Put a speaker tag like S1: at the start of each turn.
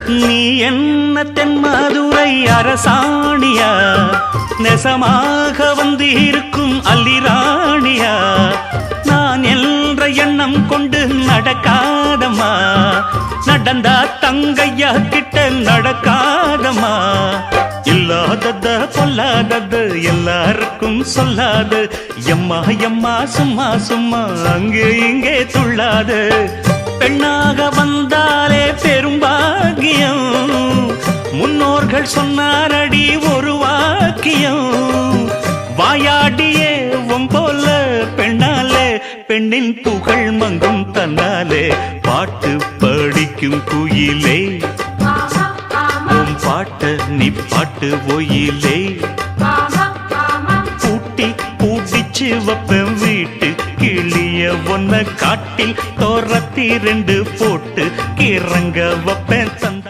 S1: நீ என்ன தென்மதுரை அரசாணியா, நெசமாக வந்து இருக்கும் அல்லிராணியா, நான் என்ற எண்ணம் கொண்டு நடக்காதம்மா, நடந்தா தங்கையா கிட்ட நடக்காதம்மா. இல்லாதத பொல்லாதது எல்லாருக்கும் சொல்லாது, எம்மா எம்மா சும்மா சும்மா அங்கே இங்கே துள்ளாது. பெண்ணாக வந்தாலே பெரும்பாகியம், முன்னோர்கள் சொன்னாரடி ஒரு வாக்கியம். வாயாடியே போல பெண்ணாலே பெண்ணின் புகழ் மங்கும் தன்னாலே. பாட்டு படிக்கும் குயிலே உன் பாட்ட நீ பாட்டு ஒயிலே. பூட்டி பூட்டிச்சு வப்பேன் வீட்டு கிளிய ஒன்ன காட்டில் தோரத்தி 2 போட்டு கிறங்க வப்பேன் தந்த